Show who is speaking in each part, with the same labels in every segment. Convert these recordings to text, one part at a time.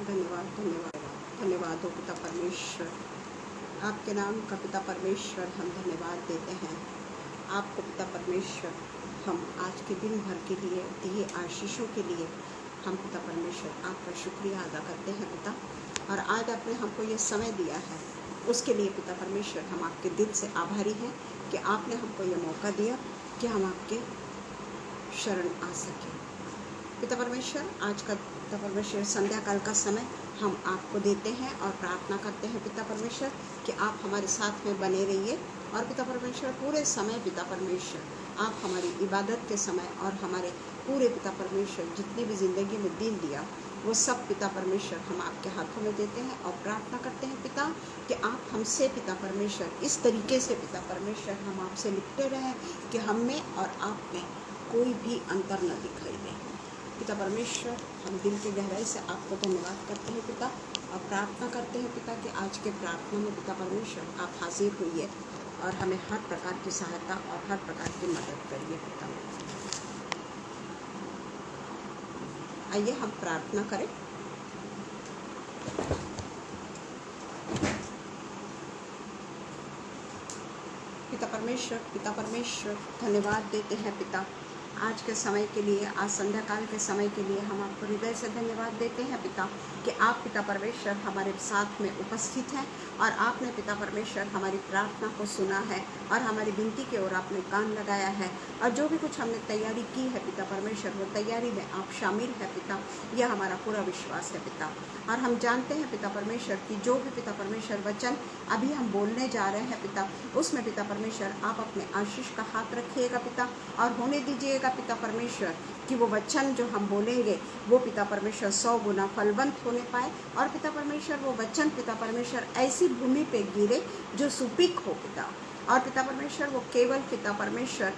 Speaker 1: धन्यवाद धन्यवाद धन्यवाद हो पिता परमेश्वर। आपके नाम का पिता परमेश्वर हम धन्यवाद देते हैं आपको पिता परमेश्वर। हम आज के दिन भर के लिए दिए आशीषों के लिए हम पिता परमेश्वर आपका शुक्रिया अदा करते हैं पिता। और आज आपने हमको ये समय दिया है उसके लिए पिता परमेश्वर हम आपके दिल से आभारी हैं कि आपने हमको ये मौका दिया कि हम आपके शरण आ सकें पिता परमेश्वर। आज का पिता परमेश्वर संध्या काल का समय हम आपको देते हैं और प्रार्थना करते हैं पिता परमेश्वर कि आप हमारे साथ में बने रहिए। और पिता परमेश्वर पूरे समय पिता परमेश्वर आप हमारी इबादत के समय और हमारे पूरे पिता परमेश्वर जितनी भी ज़िंदगी में दिन दिया वो सब पिता परमेश्वर हम आपके हाथों में देते हैं और प्रार्थना करते हैं पिता कि आप हमसे पिता परमेश्वर इस तरीके से पिता परमेश्वर हम आपसे लिपटे रहें कि हम में और आप में कोई भी अंतर न दिखाई दे पिता परमेश्वर। हम दिल के गहराई से आपको धन्यवाद करते हैं पिता और प्रार्थना करते हैं पिता कि आज के प्रार्थना में पिता परमेश्वर आप हाजिर हुइए और हमें हर प्रकार की सहायता और हर प्रकार की मदद करिए पिता। आइए हम प्रार्थना करें। पिता परमेश्वर धन्यवाद देते हैं पिता आज के समय के लिए, आज संध्या काल के समय के लिए हम आपको हृदय से धन्यवाद देते हैं पिता कि आप पिता परमेश्वर हमारे साथ में उपस्थित हैं और आपने पिता परमेश्वर हमारी प्रार्थना को सुना है और हमारी विनती की ओर आपने कान लगाया है। और जो भी कुछ हमने तैयारी की है पिता परमेश्वर वो तैयारी में आप शामिल है पिता, यह हमारा पूरा विश्वास है पिता। और हम जानते हैं पिता परमेश्वर कि जो भी पिता परमेश्वर वचन अभी हम बोलने जा रहे हैं पिता उसमें पिता परमेश्वर आप अपने आशीष का हाथ रखिएगा पिता और होने दीजिएगा पिता परमेश्वर कि वो वचन जो हम बोलेंगे वो पिता परमेश्वर 100 गुना फलवंत होने पाए। और पिता परमेश्वर वो वचन पिता परमेश्वर ऐसी भूमि पे गिरे जो सुपीक हो पिता। और पिता परमेश्वर वो केवल पिता परमेश्वर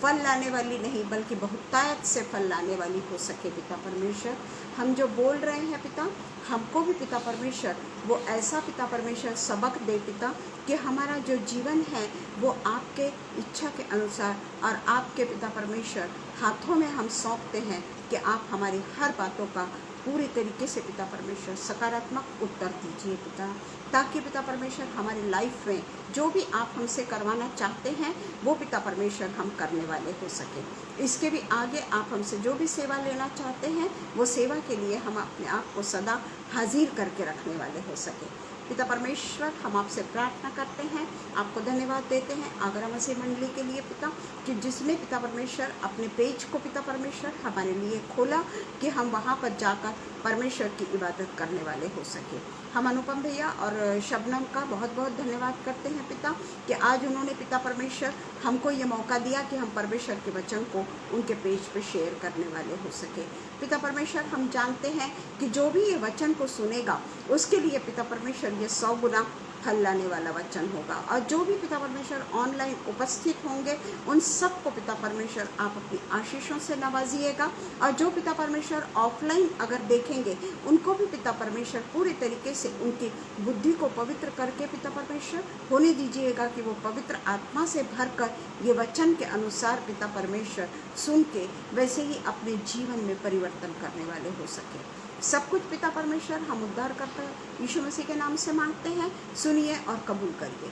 Speaker 1: फल लाने वाली नहीं बल्कि बहुतायत से फल लाने वाली हो सके पिता परमेश्वर। हम जो बोल रहे हैं पिता हमको भी पिता परमेश्वर वो ऐसा पिता परमेश्वर सबक दे पिता कि हमारा जो जीवन है वो आपके इच्छा के अनुसार और आपके पिता परमेश्वर हाथों में हम सौंपते हैं कि आप हमारी हर बातों का पूरी तरीके से पिता परमेश्वर सकारात्मक उत्तर दीजिए पिता, ताकि पिता परमेश्वर हमारी लाइफ में जो भी आप हमसे करवाना चाहते हैं वो पिता परमेश्वर हम करने वाले हो सके। इसके भी आगे आप हमसे जो भी सेवा लेना चाहते हैं वो सेवा के लिए हम अपने आप को सदा हाजिर करके रखने वाले हो सके पिता परमेश्वर। हम आपसे प्रार्थना करते हैं, आपको धन्यवाद देते हैं आगरा मसीह मंडली के लिए पिता कि जिसने पिता परमेश्वर अपने पेज को पिता परमेश्वर हमारे लिए खोला कि हम वहाँ पर जाकर परमेश्वर की इबादत करने वाले हो सके। हम अनुपम भैया और शबनम का बहुत बहुत धन्यवाद करते हैं पिता कि आज उन्होंने पिता परमेश्वर हमको ये मौका दिया कि हम परमेश्वर के वचन को उनके पेज पे शेयर करने वाले हो सके पिता परमेश्वर। हम जानते हैं कि जो भी ये वचन को सुनेगा उसके लिए पिता परमेश्वर ये 100 गुना फल लाने वाला वचन होगा। और जो भी पिता परमेश्वर ऑनलाइन उपस्थित होंगे उन सबको पिता परमेश्वर आप अपनी आशीषों से नवाजिएगा। और जो पिता परमेश्वर ऑफलाइन अगर देखेंगे उनको भी पिता परमेश्वर पूरी तरीके से उनकी बुद्धि को पवित्र करके पिता परमेश्वर होने दीजिएगा कि वो पवित्र आत्मा से भरकर ये वचन के अनुसार पिता परमेश्वर सुन के वैसे ही अपने जीवन में परिवर्तन करने वाले हो सके। सब कुछ पिता परमेश्वर हम उद्धार करते यीशु मसीह के नाम से मांगते हैं, सुनिए और कबूल करिए।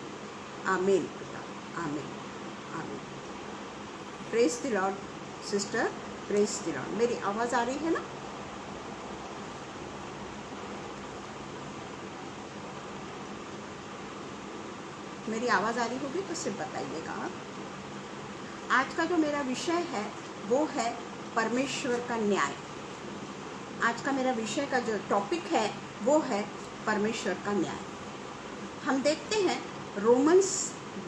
Speaker 1: आमीन पिता, आमीन आमीन। Praise the Lord sister, praise the Lord. मेरी आवाज़ आ रही है ना? मेरी आवाज़ आ रही होगी तो सिर्फ बताइएगा। आज का जो मेरा विषय है वो है परमेश्वर का न्याय। आज का मेरा विषय का जो टॉपिक है वो है परमेश्वर का न्याय। हम देखते हैं रोमन्स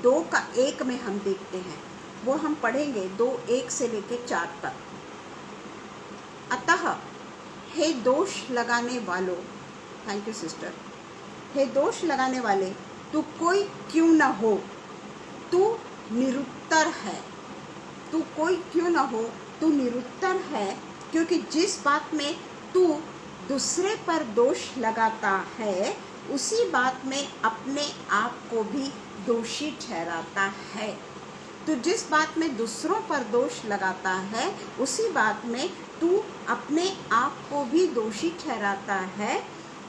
Speaker 1: 2:1 में हम देखते हैं, वो हम पढ़ेंगे 2:1 से लेके 4 तक। अतः हे दोष लगाने वालों, थैंक यू सिस्टर, हे दोष लगाने वाले तू कोई क्यों न हो, तू निरुत्तर है। तू कोई क्यों न हो, तू निरुत्तर है, क्योंकि जिस बात में तू दूसरे पर दोष लगाता है उसी बात में अपने आप को भी दोषी ठहराता है। तो जिस बात में दूसरों पर दोष लगाता है उसी बात में तू अपने आप को भी दोषी ठहराता है।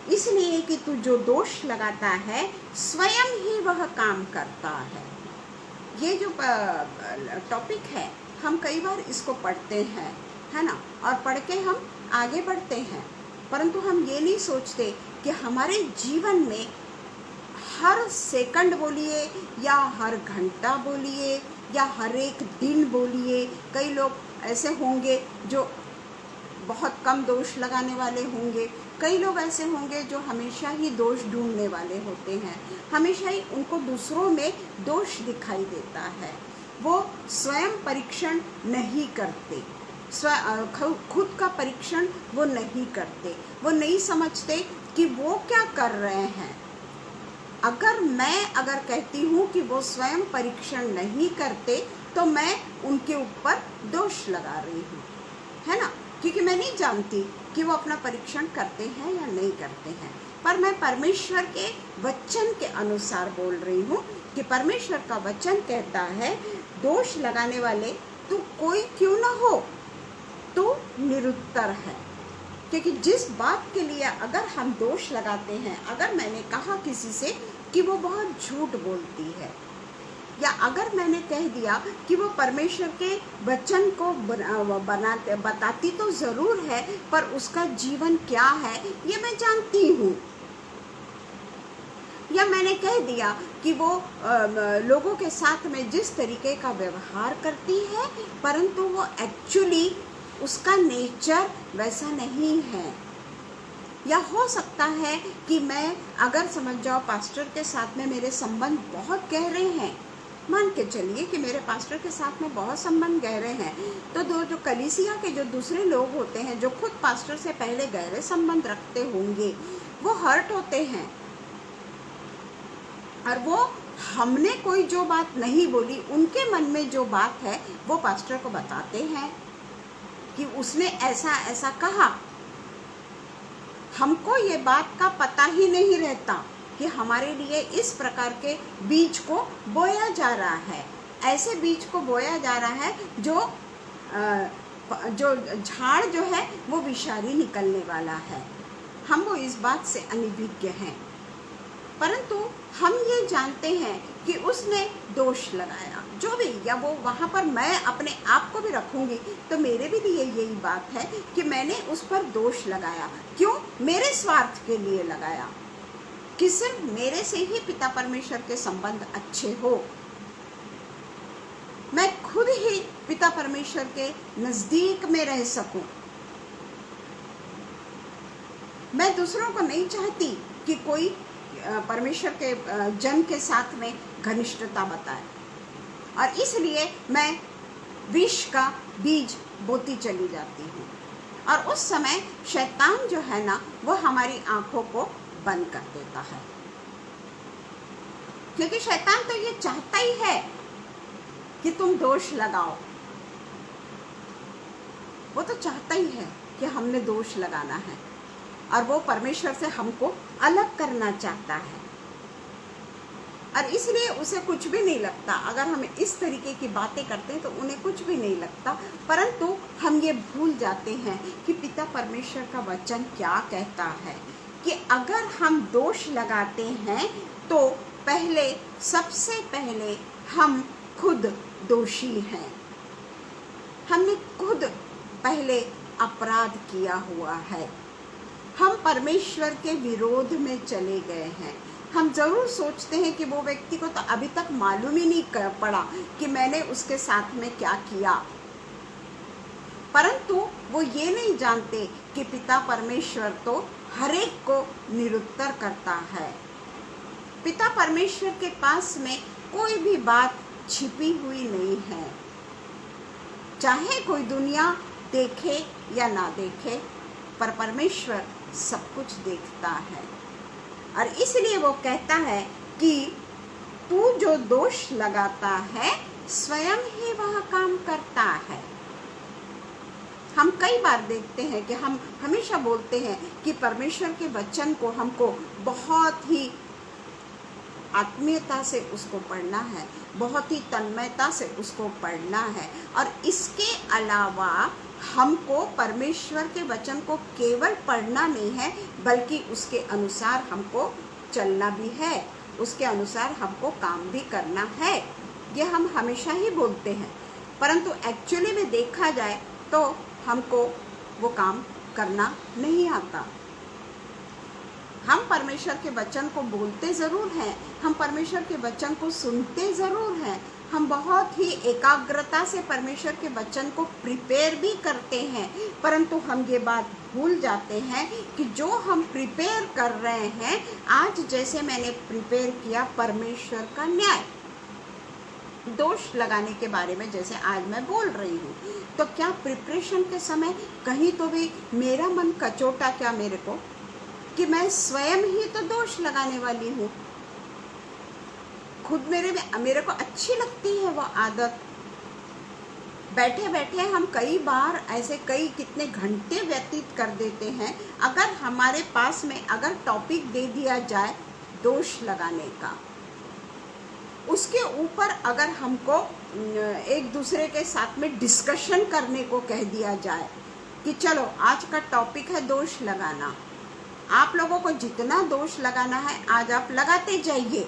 Speaker 1: इसलिए कि तू जो दोष लगाता है स्वयं ही वह काम करता है। ये जो टॉपिक है हम कई बार इसको पढ़ते हैं, है ना, और पढ़ के हम आगे बढ़ते हैं, परंतु हम ये नहीं सोचते कि हमारे जीवन में हर सेकंड बोलिए या हर घंटा बोलिए या हर एक दिन बोलिए, कई लोग ऐसे होंगे जो बहुत कम दोष लगाने वाले होंगे, कई लोग ऐसे होंगे जो हमेशा ही दोष ढूंढने वाले होते हैं, हमेशा ही उनको दूसरों में दोष दिखाई देता है। वो स्वयं परीक्षण नहीं करते, खुद का परीक्षण वो नहीं करते, वो नहीं समझते कि वो क्या कर रहे हैं। अगर कहती हूँ कि वो स्वयं परीक्षण नहीं करते तो मैं उनके ऊपर दोष लगा रही हूँ, है ना, क्योंकि मैं नहीं जानती कि वो अपना परीक्षण करते हैं या नहीं करते हैं। पर मैं परमेश्वर के वचन के अनुसार बोल रही हूँ कि परमेश्वर का वचन कहता है दोष लगाने वाले तू कोई क्यों ना हो तो निरुत्तर है। क्योंकि जिस बात के लिए अगर हम दोष लगाते हैं, अगर मैंने कहा किसी से कि वो बहुत झूठ बोलती है, या अगर मैंने कह दिया कि वो परमेश्वर के वचन को बताती तो ज़रूर है पर उसका जीवन क्या है ये मैं जानती हूँ, या मैंने कह दिया कि वो लोगों के साथ में जिस तरीके का व्यवहार करती है परंतु वो एक्चुअली उसका नेचर वैसा नहीं है, या हो सकता है कि मैं अगर समझ जाओ पास्टर के साथ में मेरे संबंध बहुत गहरे हैं, मान के चलिए कि मेरे पास्टर के साथ में बहुत संबंध गहरे हैं, तो जो कलीसिया के जो दूसरे लोग होते हैं जो खुद पास्टर से पहले गहरे संबंध रखते होंगे वो हर्ट होते हैं, और वो हमने कोई जो बात नहीं बोली उनके मन में जो बात है वो पास्टर को बताते हैं कि उसने ऐसा ऐसा कहा। हमको ये बात का पता ही नहीं रहता कि हमारे लिए इस प्रकार के बीज को बोया जा रहा है, ऐसे बीज को बोया जा रहा है जो झाड़ जो है वो विषारी निकलने वाला है। हम वो इस बात से अनभिज्ञ हैं, परंतु हम ये जानते हैं कि उसने दोष लगाया जो भी, या वो वहाँ पर मैं अपने आप को भी रखूँगी तो मेरे भी लिए यही बात है कि मैंने उस पर दोष लगाया। क्यों? मेरे स्वार्थ के लिए लगाया कि सिर्फ मेरे से ही पिता परमेश्वर के संबंध अच्छे हो, मैं खुद ही पिता परमेश्वर के नज़दीक में रह सकूं। मैं दूसरों को नहीं चाहती कि कोई परमेश्वर के जन के साथ में घनिष्ठता बताए, और इसलिए मैं विष का बीज बोती चली जाती हूँ, और उस समय शैतान जो है ना वो हमारी आंखों को बंद कर देता है, क्योंकि शैतान तो ये चाहता ही है कि तुम दोष लगाओ, वो तो चाहता ही है कि हमने दोष लगाना है, और वो परमेश्वर से हमको अलग करना चाहता है, और इसलिए उसे कुछ भी नहीं लगता अगर हम इस तरीके की बातें करते हैं तो उन्हें कुछ भी नहीं लगता। परंतु हम ये भूल जाते हैं कि पिता परमेश्वर का वचन क्या कहता है कि अगर हम दोष लगाते हैं तो सबसे पहले हम खुद दोषी हैं, हमने खुद पहले अपराध किया हुआ है, हम परमेश्वर के विरोध में चले गए हैं। हम ज़रूर सोचते हैं कि वो व्यक्ति को तो अभी तक मालूम ही नहीं पड़ा कि मैंने उसके साथ में क्या किया, परंतु वो ये नहीं जानते कि पिता परमेश्वर तो हर एक को निरुत्तर करता है। पिता परमेश्वर के पास में कोई भी बात छिपी हुई नहीं है, चाहे कोई दुनिया देखे या ना देखे, पर परमेश्वर सब कुछ देखता है, और इसलिए वो कहता है कि तू जो दोष लगाता है स्वयं ही वह काम करता है। हम कई बार देखते हैं कि हम हमेशा बोलते हैं कि परमेश्वर के वचन को हमको बहुत ही आत्मीयता से उसको पढ़ना है, बहुत ही तन्मयता से उसको पढ़ना है, और इसके अलावा हमको परमेश्वर के वचन को केवल पढ़ना नहीं है, बल्कि उसके अनुसार हमको चलना भी है, उसके अनुसार हमको काम भी करना है। ये हम हमेशा ही बोलते हैं, परंतु एक्चुअली में देखा जाए तो हमको वो काम करना नहीं आता। हम परमेश्वर के वचन को बोलते ज़रूर हैं, हम परमेश्वर के वचन को सुनते ज़रूर हैं, हम बहुत ही एकाग्रता से परमेश्वर के वचन को प्रिपेयर भी करते हैं, परंतु हम ये बात भूल जाते हैं कि जो हम प्रिपेयर कर रहे हैं, आज जैसे मैंने प्रिपेयर किया परमेश्वर का न्याय, दोष लगाने के बारे में जैसे आज मैं बोल रही हूँ, तो क्या प्रिपरेशन के समय कहीं तो भी मेरा मन कचोटा क्या मेरे को कि मैं स्वयं ही तो दोष लगाने वाली हूँ। खुद मेरे को अच्छी लगती है वो आदत। बैठे बैठे हम कई बार ऐसे कितने घंटे व्यतीत कर देते हैं। अगर हमारे पास में अगर टॉपिक दे दिया जाए दोष लगाने का, उसके ऊपर अगर हमको एक दूसरे के साथ में डिस्कशन करने को कह दिया जाए कि चलो आज का टॉपिक है दोष लगाना, आप लोगों को जितना दोष लगाना है आज आप लगाते जाइए,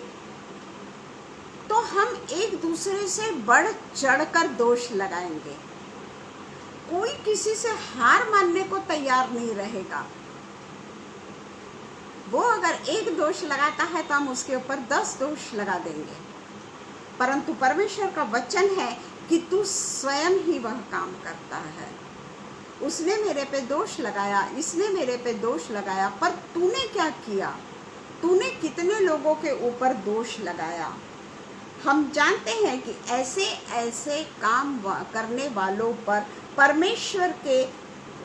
Speaker 1: तो हम एक दूसरे से बढ़ चढ़कर दोष लगाएंगे। कोई किसी से हार मानने को तैयार नहीं रहेगा। वो अगर एक दोष लगाता है तो हम उसके ऊपर 10 दोष लगा देंगे, परंतु परमेश्वर का वचन है कि तू स्वयं ही वह काम करता है। उसने मेरे पे दोष लगाया, इसने मेरे पे दोष लगाया, पर तूने क्या किया? तूने कितने लोगों के ऊपर दोष लगाया? हम जानते हैं कि ऐसे ऐसे काम करने वालों पर परमेश्वर के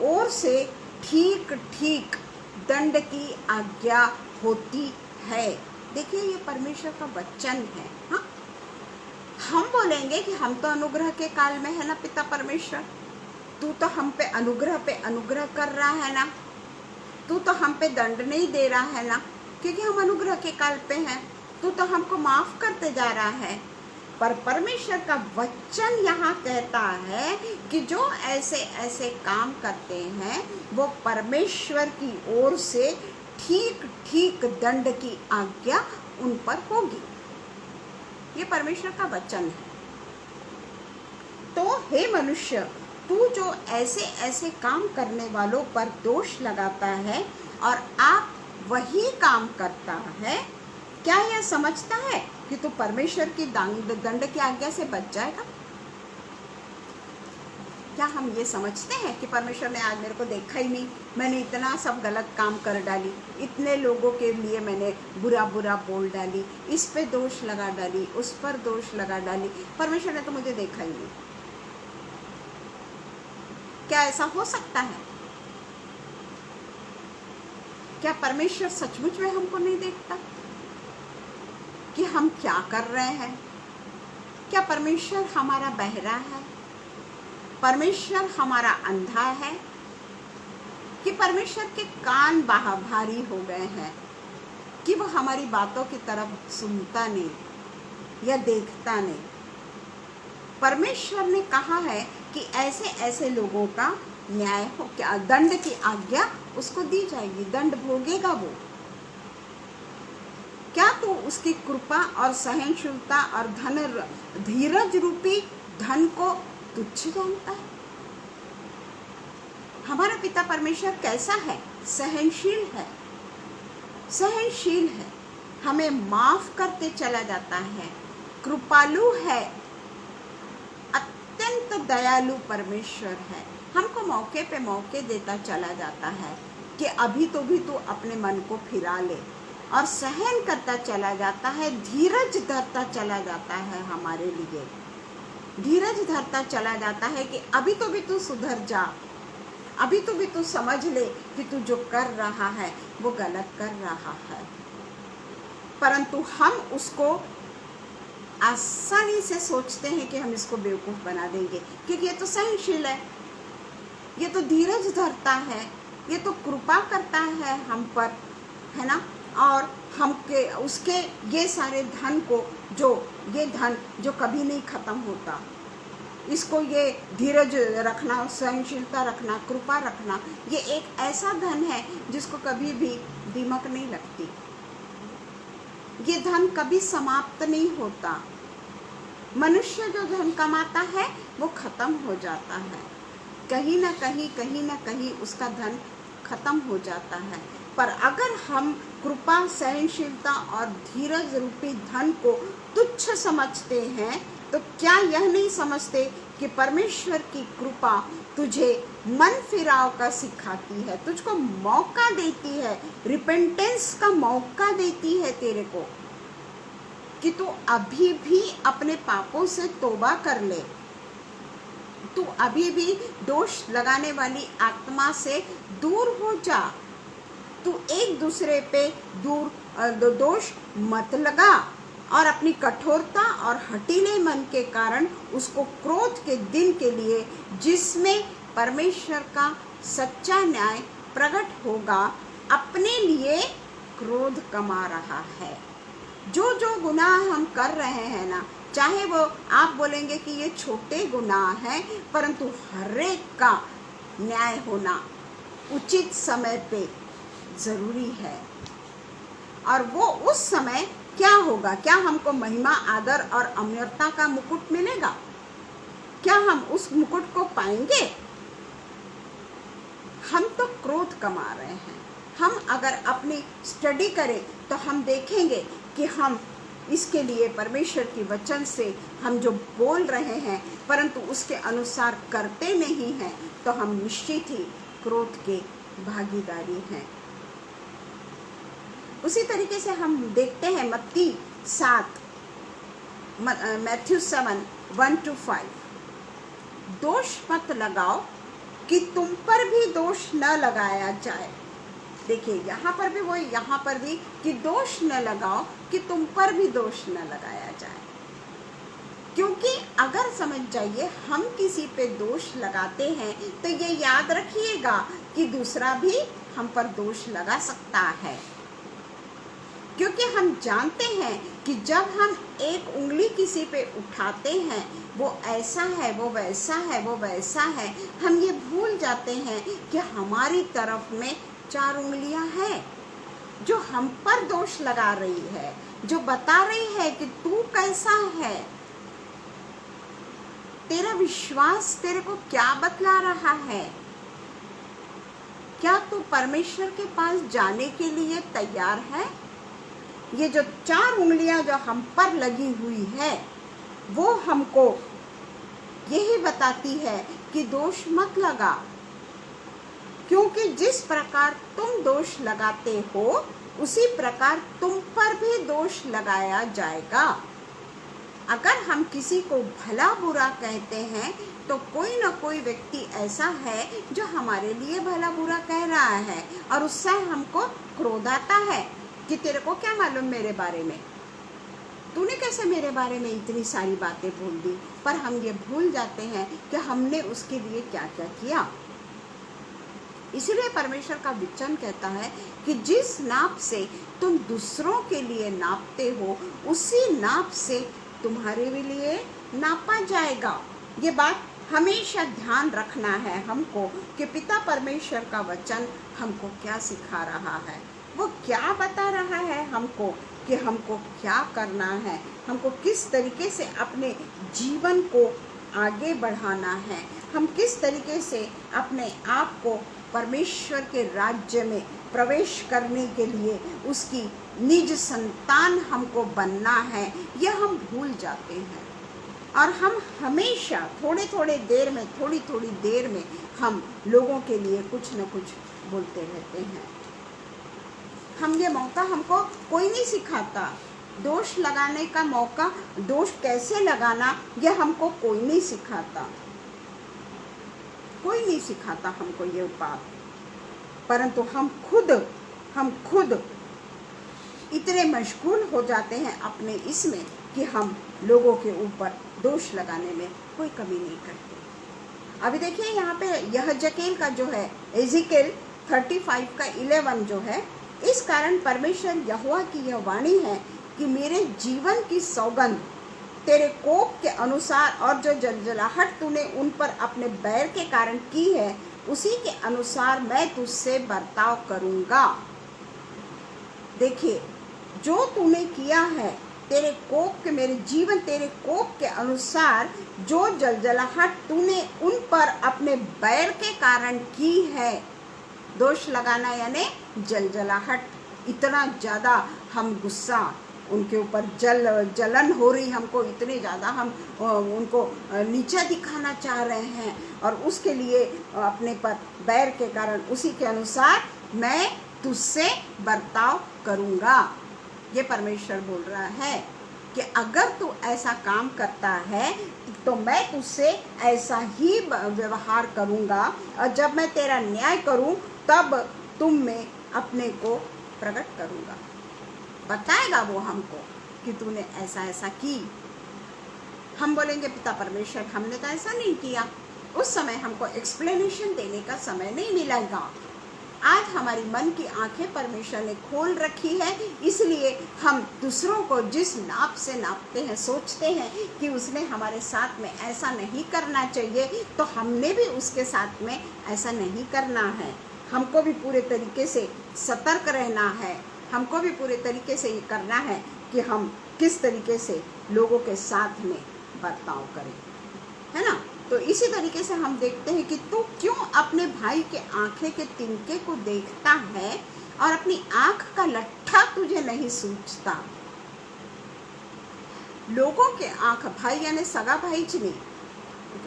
Speaker 1: ओर से ठीक ठीक दंड की आज्ञा होती है। देखिए, ये परमेश्वर का वचन है। हाँ, हम बोलेंगे कि हम तो अनुग्रह के काल में है ना पिता परमेश्वर, तू तो हम पे अनुग्रह कर रहा है ना, तू तो हम पे दंड नहीं दे रहा है ना, क्योंकि हम अनुग्रह के काल पे हैं, तू तो हमको माफ करते जा रहा है। पर परमेश्वर का वचन यहाँ कहता है कि जो ऐसे ऐसे काम करते हैं वो परमेश्वर की ओर से ठीक ठीक दंड की आज्ञा उन पर होगी। ये परमेश्वर का वचन है। तो हे मनुष्य, तू जो ऐसे ऐसे काम करने वालों पर दोष लगाता है और आप वही काम करता है, क्या यह समझता है कि तू परमेश्वर की दंड की आज्ञा से बच जाएगा? क्या हम ये समझते हैं कि परमेश्वर ने आज मेरे को देखा ही नहीं, मैंने इतना सब गलत काम कर डाली, इतने लोगों के लिए मैंने बुरा बुरा बोल डाली, इस पे दोष लगा डाली, उस पर दोष लगा डाली, परमेश्वर ने तो मुझे देखा ही नहीं? क्या ऐसा हो सकता है? क्या परमेश्वर सचमुच में हमको नहीं देखता कि हम क्या कर रहे हैं? क्या परमेश्वर हमारा बहरा है? परमेश्वर हमारा अंधा है? कि परमेश्वर के कान भारी हो गए हैं कि वो हमारी बातों की तरफ सुनता नहीं या देखता नहीं? परमेश्वर ने कहा है कि ऐसे ऐसे लोगों का न्याय हो, क्या दंड की आज्ञा उसको दी जाएगी, दंड भोगेगा वो। क्या तू उसकी कृपा और सहनशीलता और धीरज रूपी धन को तुच्छ जानता है? हमारा पिता परमेश्वर कैसा है? सहनशील है, सहनशील है, हमें माफ करते चला जाता है, कृपालु है, अत्यंत दयालु परमेश्वर है, हमको मौके पे मौके देता चला जाता है कि अभी तो भी तू अपने मन को फिरा ले, और सहन करता चला जाता है, धीरज धरता चला जाता है, हमारे लिए धीरज धरता चला जाता है कि अभी तो भी तू सुधर जा, अभी तो भी तू समझ ले कि तू जो कर रहा है वो गलत कर रहा है। परंतु हम उसको आसानी से सोचते हैं कि हम इसको बेवकूफ़ बना देंगे, क्योंकि ये तो सहनशील है, ये तो धीरज धरता है, ये तो कृपा करता है हम पर, है ना, और हमके उसके ये सारे धन को, जो ये धन जो कभी नहीं ख़त्म होता, इसको ये धीरज रखना, सहनशीलता रखना, कृपा रखना, ये एक ऐसा धन है जिसको कभी भी दीमक नहीं लगती। ये धन कभी समाप्त नहीं होता। मनुष्य जो धन कमाता है वो खत्म हो जाता है, कहीं ना कहीं उसका धन खत्म हो जाता है। पर अगर हम कृपा, सहनशीलता और धीरज रूपी धन को तुच्छ समझते हैं तो क्या यह नहीं समझते कि परमेश्वर की कृपा तुझे मन फिराव का सिखाती है, तुझको मौका देती है, रिपेंटेंस का मौका देती है तेरे को, कि तू अभी भी अपने पापों से तौबा कर ले, तू अभी भी दोष लगाने वाली आत्मा से दूर हो जा, तू एक दूसरे पे दोष मत लगा और अपनी कठोरता और हठीले मन के कारण उसको क्रोध के दिन के लिए, जिसमें परमेश्वर का सच्चा न्याय प्रकट होगा, अपने लिए क्रोध कमा रहा है। जो जो गुनाह हम कर रहे हैं ना, चाहे वो आप बोलेंगे कि ये छोटे गुनाह हैं, परंतु हर एक का न्याय होना उचित समय पे जरूरी है। और वो उस समय क्या होगा? क्या हमको महिमा, आदर और अमरता का मुकुट मिलेगा? क्या हम उस मुकुट को पाएंगे? हम तो क्रोध कमा रहे हैं। हम अगर अपनी स्टडी करें तो हम देखेंगे कि हम इसके लिए परमेश्वर की वचन से हम जो बोल रहे हैं परंतु उसके अनुसार करते नहीं हैं, तो हम निश्चित ही क्रोध के भागीदारी हैं। उसी तरीके से हम देखते हैं मैथ्यू 7:1-5, दोष मत लगाओ कि तुम पर भी दोष न लगाया जाए। देखिए यहाँ पर भी कि दोष न लगाओ कि तुम पर भी दोष न लगाया जाए। क्योंकि अगर समझ जाइए, हम किसी पे दोष लगाते हैं तो ये याद रखिएगा कि दूसरा भी हम पर दोष लगा सकता है। क्योंकि हम जानते हैं कि जब हम एक उंगली किसी पे उठाते हैं, वो ऐसा है, वो वैसा है, वो वैसा है, हम ये भूल जाते हैं कि हमारी तरफ में 4 उंगलियां हैं जो हम पर दोष लगा रही है, जो बता रही है कि तू कैसा है, तेरा विश्वास तेरे को क्या बतला रहा है। क्या तू परमेश्वर के पास जाने के लिए तैयार है? ये जो 4 उंगलियां जो हम पर लगी हुई है, वो हमको यही बताती है कि दोष मत लगा, क्योंकि जिस प्रकार तुम दोष लगाते हो उसी प्रकार तुम पर भी दोष लगाया जाएगा। अगर हम किसी को भला बुरा कहते हैं तो कोई ना कोई व्यक्ति ऐसा है जो हमारे लिए भला बुरा कह रहा है, और उससे हमको क्रोध आता है कि तेरे को क्या मालूम मेरे बारे में, तूने कैसे मेरे बारे में इतनी सारी बातें बोल दी। पर हम ये भूल जाते हैं कि हमने उसके लिए क्या क्या किया। इसलिए परमेश्वर का वचन कहता है कि जिस नाप से तुम दूसरों के लिए नापते हो, उसी नाप से तुम्हारे लिए नापा जाएगा। ये बात हमेशा ध्यान रखना है हमको कि पिता परमेश्वर का वचन हमको क्या सिखा रहा है, वो क्या बता रहा है हमको कि हमको क्या करना है, हमको किस तरीके से अपने जीवन को आगे बढ़ाना है, हम किस तरीके से अपने आप को परमेश्वर के राज्य में प्रवेश करने के लिए उसकी निज संतान हमको बनना है। यह हम भूल जाते हैं और हम हमेशा थोड़ी थोड़ी देर में हम लोगों के लिए कुछ न कुछ बोलते रहते हैं। हम ये मौका हमको कोई नहीं सिखाता, दोष लगाने का मौका, दोष कैसे लगाना यह हमको कोई नहीं सिखाता, कोई नहीं सिखाता हमको ये बात। परंतु हम खुद इतने मशगूल हो जाते हैं अपने इसमें कि हम लोगों के ऊपर दोष लगाने में कोई कमी नहीं करते। अभी देखिए यहाँ पे यहजकेल का जो है एजिकेल 35 का 11 जो है, इस कारण परमेश्वर यहोवा की यह वाणी है कि मेरे जीवन की सौगंध तेरे कोप के अनुसार और जो जलजलाहट तूने उन पर अपने बैर के कारण की है, उसी के अनुसार मैं तुझसे बर्ताव करूँगा। देखिए, जो तूने किया है तेरे कोप के, मेरे जीवन तेरे कोप के अनुसार जो जलजलाहट तूने उन पर अपने बैर के कारण की है। दोष लगाना यानी जलजलाहट, इतना ज़्यादा हम गुस्सा, उनके ऊपर जलन हो रही हमको, इतने ज़्यादा हम उनको नीचा दिखाना चाह रहे हैं और उसके लिए अपने पर बैर के कारण उसी के अनुसार मैं तुझसे बर्ताव करूँगा। ये परमेश्वर बोल रहा है कि अगर तू ऐसा काम करता है तो मैं तुझसे ऐसा ही व्यवहार करूँगा, और जब मैं तेरा न्याय करूँ तब तुम में अपने को प्रकट करूँगा। बताएगा वो हमको कि तूने ऐसा ऐसा की। हम बोलेंगे पिता परमेश्वर हमने तो ऐसा नहीं किया। उस समय हमको एक्सप्लेनेशन देने का समय नहीं मिलेगा। आज हमारी मन की आंखें परमेश्वर ने खोल रखी है, इसलिए हम दूसरों को जिस नाप से नापते हैं, सोचते हैं कि उसने हमारे साथ में ऐसा नहीं करना चाहिए तो हमने भी उसके साथ में ऐसा नहीं करना है। हमको भी पूरे तरीके से सतर्क रहना है, हमको भी पूरे तरीके से ये करना है कि हम किस तरीके से लोगों के साथ में बर्ताव करें, है ना। तो इसी तरीके से हम देखते हैं कि तू क्यों अपने भाई के आंखें के तिनके को देखता है और अपनी आंख का लट्ठा तुझे नहीं सूझता। लोगों के आंख, भाई यानी सगा भाई नहीं,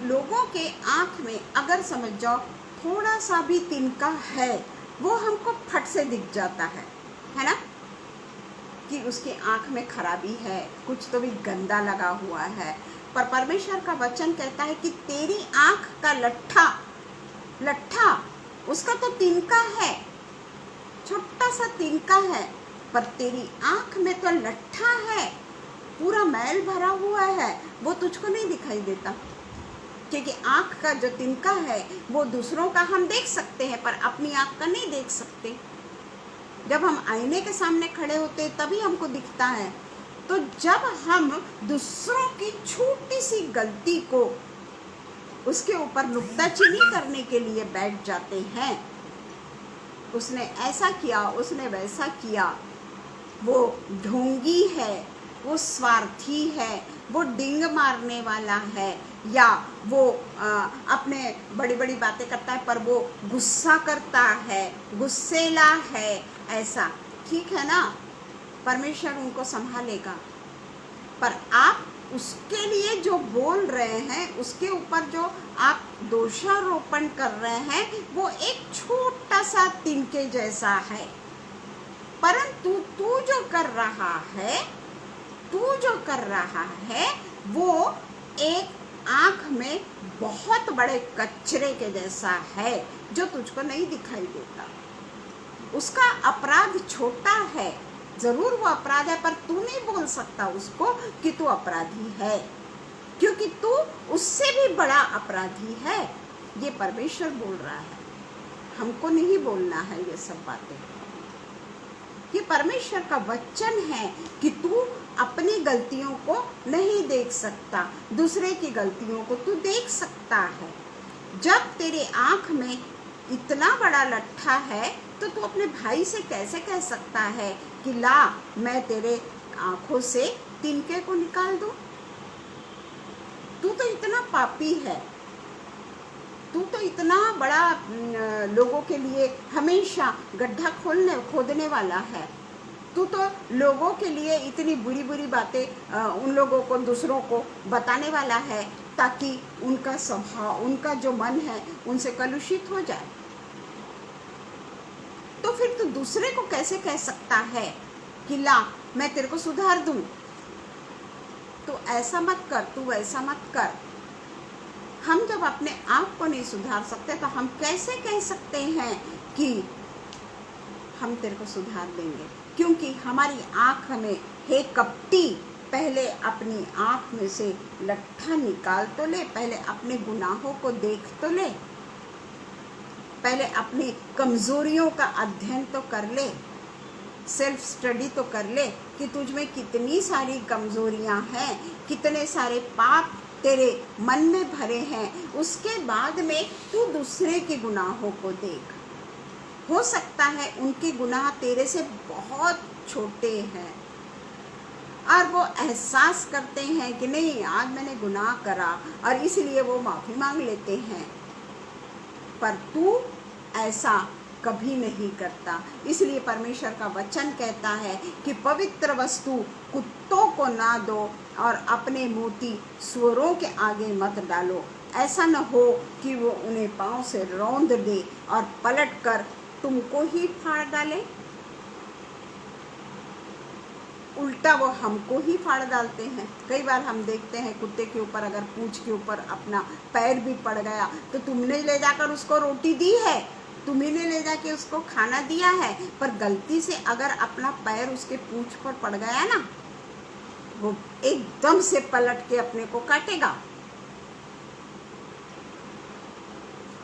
Speaker 1: लोगों के आंख में अगर समझ जाओ थोड़ा सा भी तिनका है वो हमको फट से दिख जाता है ना, कि उसकी आंख में खराबी है, कुछ तो भी गंदा लगा हुआ है। पर परमेश्वर का वचन कहता है कि तेरी आंख का लट्ठा उसका तो तिनका है, छोटा सा तिनका है, पर तेरी आंख में तो लट्ठा है, पूरा मैल भरा हुआ है, वो तुझको नहीं दिखाई देता। क्योंकि आंख का जो तिनका है वो दूसरों का हम देख सकते हैं पर अपनी आंख का नहीं देख सकते। जब हम आईने के सामने खड़े होते तभी हमको दिखता है। तो जब हम दूसरों की छोटी सी गलती को उसके ऊपर नुक्ताचीनी करने के लिए बैठ जाते हैं, उसने ऐसा किया, उसने वैसा किया, वो ढोंगी है, वो स्वार्थी है, वो डिंग मारने वाला है, या वो अपने बड़ी बड़ी बातें करता है पर वो गुस्सा करता है, गुस्सेला है, ऐसा ठीक है ना, परमेश्वर उनको संभालेगा। पर आप उसके लिए जो बोल रहे हैं, उसके ऊपर जो आप दोषारोपण कर रहे हैं, वो एक छोटा सा तिनके जैसा है। परंतु तू जो कर रहा है वो एक आंख में बहुत बड़े कचरे के जैसा है जो तुझको नहीं दिखाई देता। उसका अपराध छोटा है, जरूर वो अपराध है, पर तू नहीं बोल सकता उसको कि तू अपराधी है, क्योंकि तू उससे भी बड़ा अपराधी है। ये परमेश्वर बोल रहा है, हमको नहीं बोलना है ये सब बातें। ये परमेश्वर का वचन है कि तू अपनी गलतियों को नहीं देख सकता, दूसरे की गलतियों को तू देख सकता है। जब तेरे आंख में इतना बड़ा लट्ठा है तो तू अपने भाई से कैसे कह सकता है कि ला मैं तेरे आंखों से तिनके को निकाल दूं? तू तो इतना पापी है, तू तो इतना बड़ा लोगों के लिए हमेशा गड्ढा खोदने वाला है। तू तो लोगों के लिए इतनी बुरी बुरी बातें उन लोगों को, दूसरों को बताने वाला है ताकि उनका स्वभाव, उनका जो मन है उनसे कलुषित हो जाए। तो फिर तू दूसरे को कैसे कह सकता है कि ला मैं तेरे को सुधार दूं? तो ऐसा मत कर, तू ऐसा मत कर। हम जब अपने आप को नहीं सुधार सकते तो हम कैसे कह सकते हैं कि हम तेरे को सुधार देंगे? क्योंकि हमारी आँख में, हे कपटी, पहले अपनी आँख में से लट्ठा निकाल तो ले, पहले अपने गुनाहों को देख तो ले, पहले अपनी कमजोरियों का अध्ययन तो कर ले, सेल्फ स्टडी तो कर ले कि तुझ में कितनी सारी कमजोरियां हैं, कितने सारे पाप तेरे मन में भरे हैं। उसके बाद में तू दूसरे के गुनाहों को देख। हो सकता है उनके गुनाह तेरे से बहुत छोटे हैं और वो एहसास करते हैं कि नहीं आज मैंने गुनाह करा और इसलिए वो माफ़ी मांग लेते हैं, पर तू ऐसा कभी नहीं करता। इसलिए परमेश्वर का वचन कहता है कि पवित्र वस्तु कुत्तों को ना दो और अपने मोती सुअरों के आगे मत डालो। ऐसा न हो कि वो उन्हें पांव से रौंद दे और पलट कर तुमको ही फाड़ डाले। उल्टा वो हमको ही फाड़ डालते हैं। कई बार हम देखते हैं कुत्ते के ऊपर अगर पूंछ के ऊपर अपना पैर भी पड़ गया तो तुमने ले जाकर उसको रोटी दी है, तुम्ही ने ले जाके उसको खाना दिया है, पर गलती से अगर अपना पैर उसके पूंछ पर पड़ गया ना, वो एकदम से पलट के अपने को काटेगा।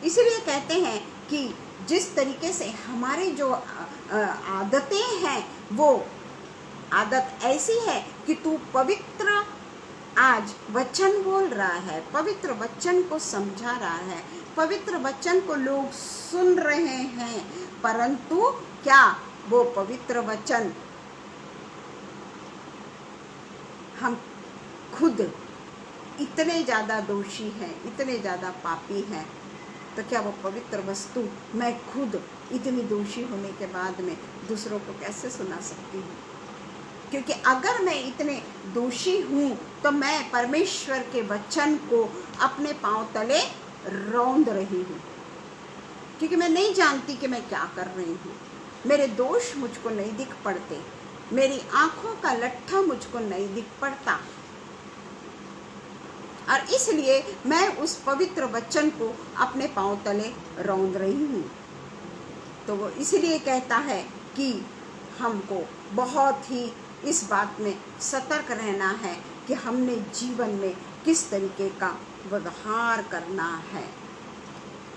Speaker 1: इसलिए कहते हैं कि जिस तरीके से हमारे जो आदतें हैं, वो आदत ऐसी है कि तू पवित्र आज वचन बोल रहा है, पवित्र वचन को समझा रहा है, पवित्र वचन को लोग सुन रहे हैं, परंतु क्या वो पवित्र वचन हम खुद इतने ज़्यादा दोषी हैं, इतने ज़्यादा पापी हैं, तो क्या वो पवित्र वस्तु मैं खुद इतनी दोषी होने के बाद में दूसरों को कैसे सुना सकती हूँ? क्योंकि अगर मैं इतने दोषी हूँ तो मैं परमेश्वर के वचन को अपने पांव तले रौंद रही हूँ, क्योंकि मैं नहीं जानती कि मैं क्या कर रही हूँ। मेरे दोष मुझको नहीं दिख पड़ते, मेरी आंखों का लट्ठा मुझको नहीं दिख पड़ता, और इसलिए मैं उस पवित्र वचन को अपने पांव तले रौंद रही हूँ। तो वो इसलिए कहता है कि हमको बहुत ही इस बात में सतर्क रहना है कि हमने जीवन में किस तरीके का व्यवहार करना है,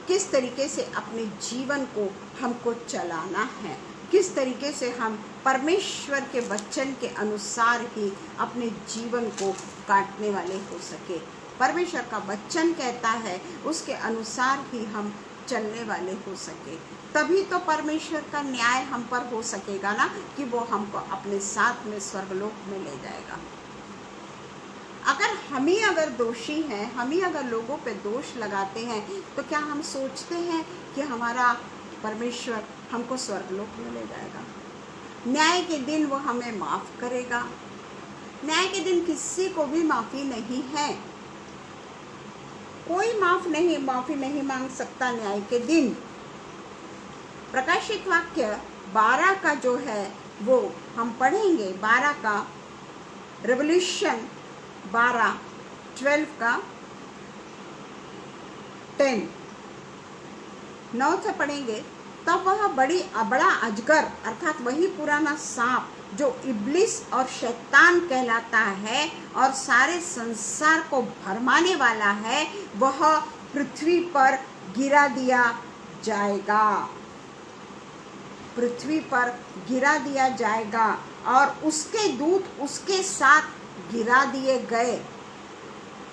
Speaker 1: किस तरीके से अपने जीवन को हमको चलाना है, किस तरीके से हम परमेश्वर के वचन के अनुसार ही अपने जीवन को काटने वाले हो सके। परमेश्वर का वचन कहता है उसके अनुसार ही हम चलने वाले हो सके, तभी तो परमेश्वर का न्याय हम पर हो सकेगा ना, कि वो हमको अपने साथ में स्वर्गलोक में ले जाएगा। अगर हम ही अगर दोषी हैं, हम ही अगर लोगों पे दोष लगाते हैं, तो क्या हम सोचते हैं कि हमारा परमेश्वर हमको स्वर्गलोक में ले जाएगा? न्याय के दिन वो हमें माफ़ करेगा। न्याय के दिन किसी को भी माफ़ी नहीं है, कोई माफ़ी नहीं मांग सकता न्याय के दिन। प्रकाशित वाक्य 12 का जो है वो हम पढ़ेंगे, 12 का रेवल्यूशन 12 का 10 9 से पढ़ेंगे। तब वह बड़ा अजगर अर्थात वही पुराना सांप जो इब्लिस और शैतान कहलाता है और सारे संसार को भरमाने वाला है, वह पृथ्वी पर गिरा दिया जाएगा। पृथ्वी पर गिरा दिया जाएगा और उसके दूत उसके साथ गिरा दिए गए।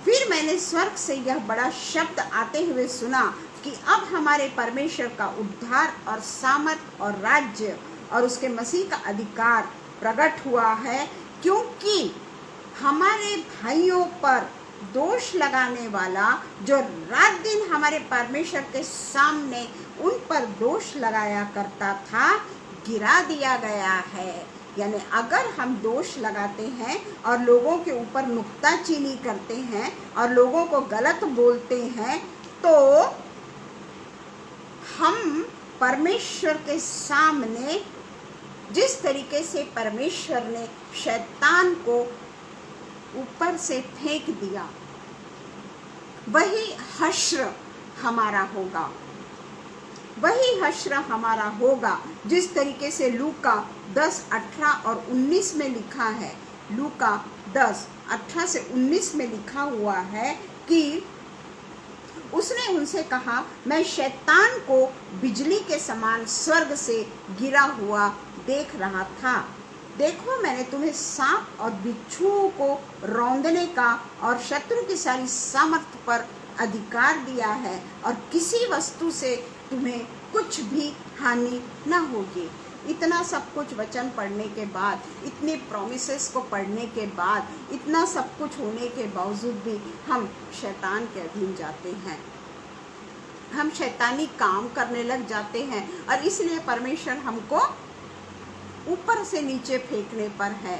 Speaker 1: फिर मैंने स्वर्ग से यह बड़ा शब्द आते हुए सुना कि अब हमारे परमेश्वर का उद्धार और सामर्थ और राज्य और उसके मसीह का अधिकार प्रकट हुआ है, क्योंकि हमारे भाइयों पर दोष लगाने वाला जो रात दिन हमारे परमेश्वर के सामने उन पर दोष लगाया करता था, गिरा दिया गया है। यानी अगर हम दोष लगाते हैं और लोगों के ऊपर नुक्ताचीनी करते हैं और लोगों को गलत बोलते हैं, तो हम परमेश्वर के सामने जिस तरीके से परमेश्वर ने शैतान को ऊपर से फेंक दिया, वही हश्र हमारा होगा, वही हश्र हमारा होगा। जिस तरीके से लूका 10, 18 और 19 में लिखा है, लूका 10, 18 से 19 में लिखा हुआ है कि उसने उनसे कहा, मैं शैतान को बिजली के समान स्वर्ग से गिरा हुआ देख रहा था। देखो, मैंने तुम्हें सांप और बिच्छुओं को रौंदने का और शत्रु की सारी सामर्थ पर अधिकार दिया है, और किसी वस्तु से तुम्हें कुछ भी हानि न होगी। इतना सब कुछ वचन पढ़ने के बाद, इतने प्रोमिसेस को पढ़ने के बाद, इतना सब कुछ होने के बावजूद भी हम शैतान के अधीन जाते हैं, हम शैतानी काम करने लग जाते हैं, और इसलिए परमेश्वर हमको ऊपर से नीचे फेंकने पर है।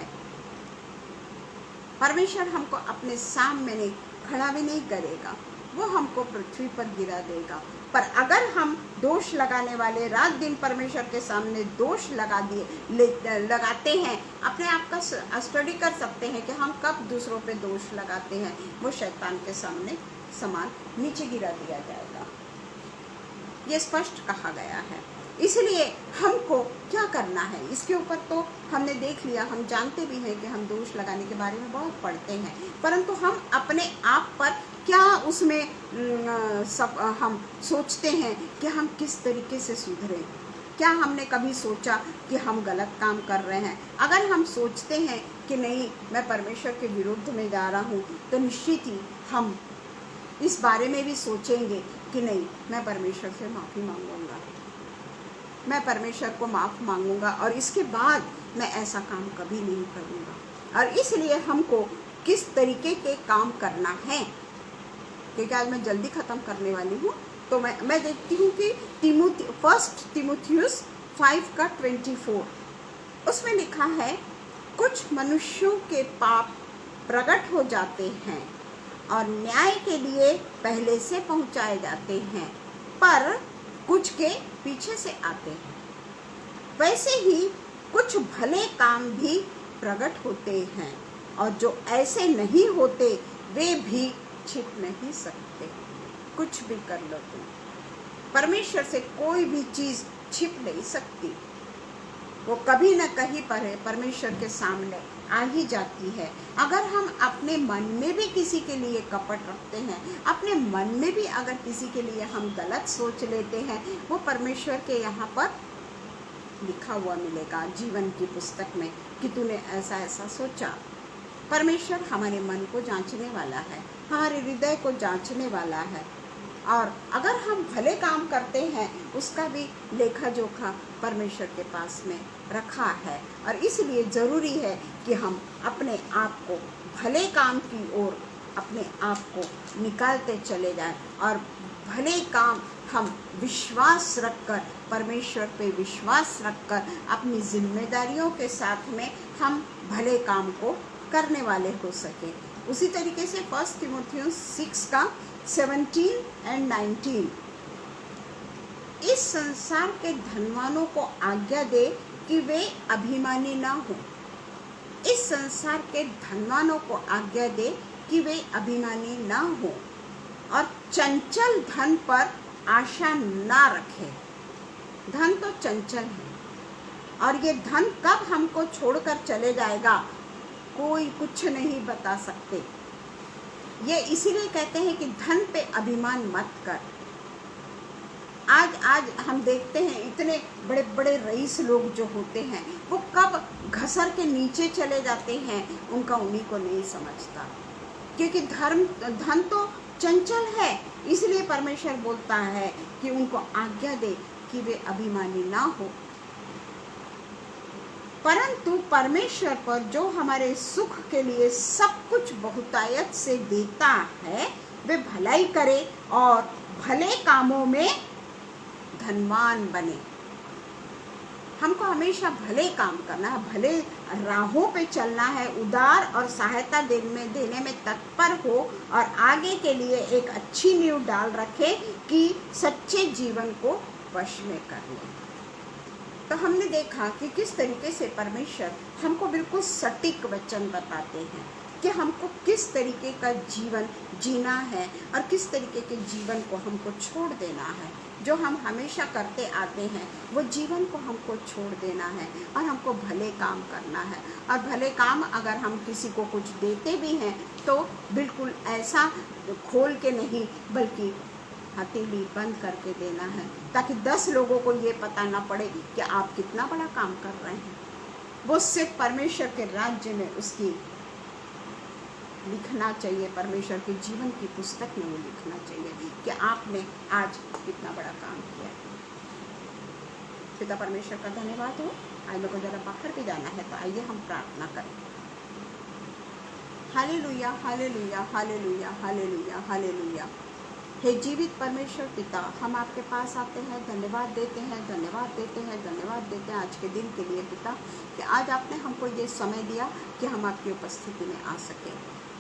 Speaker 1: परमेश्वर हमको अपने सामने नहीं खड़ा भी नहीं करेगा, वो हमको पृथ्वी पर गिरा देगा। पर अगर हम दोष लगाने वाले रात दिन परमेश्वर के सामने दोष लगाते हैं, अपने आप का स्टडी कर सकते हैं कि हम कब दूसरों पे दोष लगाते हैं, वो शैतान के सामने समान नीचे गिरा दिया जाएगा। ये स्पष्ट कहा गया है। इसलिए हमको क्या करना है, इसके ऊपर तो हमने देख लिया, हम जानते भी हैं कि हम दोष लगाने के बारे में बहुत पढ़ते हैं, परंतु हम अपने आप पर क्या उसमें हम सोचते हैं कि हम किस तरीके से सुधरें। क्या हमने कभी सोचा कि हम गलत काम कर रहे हैं? अगर हम सोचते हैं कि नहीं, मैं परमेश्वर के विरुद्ध में जा रहा हूँ, तो निश्चित ही हम इस बारे में भी सोचेंगे कि नहीं, मैं परमेश्वर से माफ़ी मांगूंगा, मैं परमेश्वर को माफ़ मांगूंगा, और इसके बाद मैं ऐसा काम कभी नहीं करूंगा। और इसलिए हमको किस तरीके के काम करना है, क्योंकि आज मैं जल्दी ख़त्म करने वाली हूँ, तो मैं देखती हूँ कि फर्स्ट तिमुथियुस 5:24 उसमें लिखा है, कुछ मनुष्यों के पाप प्रकट हो जाते हैं और न्याय के लिए पहले से पहुँचाए जाते हैं, पर कुछ के पीछे से आते हैं। वैसे ही कुछ भले काम भी प्रकट होते हैं, और जो ऐसे नहीं होते वे भी छिप नहीं सकते। कुछ भी कर लो तुम, परमेश्वर से कोई भी चीज़ छिप नहीं सकती, वो कभी न कहीं पर है, परमेश्वर के सामने आ ही जाती है। अगर हम अपने मन में भी किसी के लिए कपट रखते हैं, अपने मन में भी अगर किसी के लिए हम गलत सोच लेते हैं, वो परमेश्वर के यहाँ पर लिखा हुआ मिलेगा जीवन की पुस्तक में कि तूने ऐसा ऐसा सोचा। परमेश्वर हमारे मन को जांचने वाला है, हमारे हृदय को जांचने वाला है, और अगर हम भले काम करते हैं उसका भी लेखा जोखा परमेश्वर के पास में रखा है। और इसलिए ज़रूरी है कि हम अपने आप को भले काम की ओर अपने आप को निकालते चले जाएं, और भले काम हम विश्वास रखकर, परमेश्वर पे विश्वास रखकर, अपनी जिम्मेदारियों के साथ में हम भले काम को करने वाले हो सके। उसी तरीके से 1 तिमुथियुस 6:17 और 19, इस संसार के धनवानों को आज्ञा दे कि वे अभिमानी ना हो। इस संसार के धनवानों को आज्ञा दे कि वे अभिमानी ना हो, और चंचल धन पर आशा ना रखे। धन तो चंचल है, और ये धन कब हमको छोड़कर चले जाएगा कोई कुछ नहीं बता सकते। ये इसीलिए कहते हैं कि धन पे अभिमान मत कर। आज हम देखते हैं इतने बड़े बड़े रईस लोग जो होते हैं, वो कब घसर के नीचे चले जाते हैं, उनका उन्हीं को नहीं समझता, क्योंकि धन तो चंचल है। इसलिए परमेश्वर बोलता है कि उनको आज्ञा दे कि वे अभिमानी ना हो। परंतु परमेश्वर पर जो हमारे सुख के लिए सब कुछ बहुतायत से देता है, वे भलाई करे और भले कामों में धनवान बने। हमको हमेशा भले काम करना है, भले राहों पे चलना है, उदार और सहायता देने में तत्पर हो, और आगे के लिए एक अच्छी नींव डाल रखे कि सच्चे जीवन को वश में कर ले। तो हमने देखा कि किस तरीके से परमेश्वर हमको बिल्कुल सटीक वचन बताते हैं कि हमको किस तरीके का जीवन जीना है, और किस तरीके के जीवन को हमको छोड़ देना है। जो हम हमेशा करते आते हैं वो जीवन को हमको छोड़ देना है, और हमको भले काम करना है। और भले काम अगर हम किसी को कुछ देते भी हैं तो बिल्कुल ऐसा खोल के नहीं, बल्कि हथेली बंद करके देना है, ताकि 10 लोगों को ये पता ना पड़े कि आप कितना बड़ा काम कर रहे हैं। वो सिर्फ परमेश्वर के राज्य में उसकी लिखना चाहिए, परमेश्वर के जीवन की पुस्तक में वो लिखना चाहिए कि आपने आज कितना बड़ा काम किया। पिता परमेश्वर का धन्यवाद हो। आज मेरे को जरा बाहर भी जाना है, तो आइए हम प्रार्थना करें। Hallelujah, hallelujah, hallelujah, hallelujah, hallelujah. हे जीवित परमेश्वर पिता, हम आपके पास आते हैं, धन्यवाद देते हैं, धन्यवाद देते हैं, धन्यवाद देते हैं आज के दिन के लिए पिता, कि आज आपने हमको ये समय दिया कि हम आपकी उपस्थिति में आ सकें।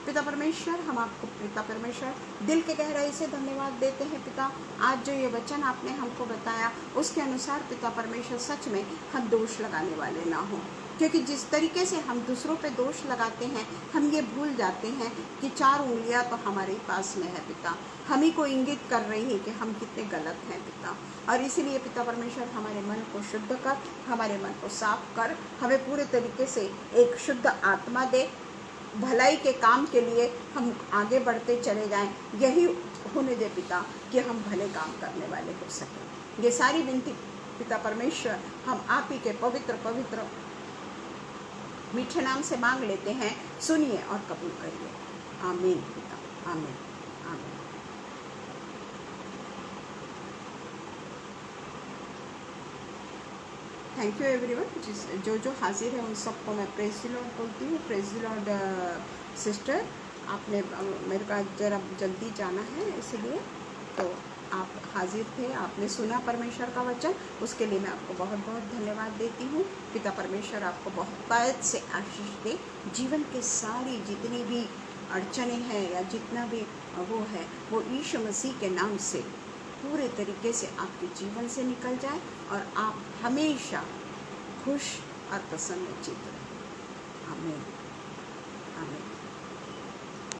Speaker 1: पिता परमेश्वर, हम आपको पिता परमेश्वर दिल के गहराई से धन्यवाद देते हैं पिता। आज जो ये वचन आपने हमको बताया उसके अनुसार पिता परमेश्वर सच में हम दोष लगाने वाले ना हों, क्योंकि जिस तरीके से हम दूसरों पे दोष लगाते हैं हम ये भूल जाते हैं कि 4 उंगलियां तो हमारे पास में है पिता, हम ही को इंगित कर रही है कि हम कितने गलत हैं पिता। और इसीलिए पिता परमेश्वर हमारे मन को शुद्ध कर, हमारे मन को साफ कर, हमें पूरे तरीके से एक शुद्ध आत्मा दे, भलाई के काम के लिए हम आगे बढ़ते चले जाएं। यही होने दे पिता कि हम भले काम करने वाले हो सकें। ये सारी विनती पिता परमेश्वर हम आप ही के पवित्र पवित्र मीठे नाम से मांग लेते हैं। सुनिए और कबूल करिए। आमीन पिता, आमीन, आमीन। Thank you everyone. जो हाजिर है उन सबको मैं प्रेज़ द लॉर्ड बोलती हूँ। प्रेज़ द लॉर्ड सिस्टर, आपने मेरे को ज़रा जल्दी जाना है, इसलिए तो आप हाजिर थे, आपने सुना परमेश्वर का वचन, उसके लिए मैं आपको बहुत बहुत धन्यवाद देती हूँ। पिता परमेश्वर आपको बहुत से आशीष दे। जीवन के सारी जितनी भी अड़चनें हैं या जितना भी वो है, वो यीशु मसीह के नाम से पूरे तरीके से आपके जीवन से निकल जाए और आप हमेशा खुश और प्रसन्नचित्त रहें। आमीन, आमीन।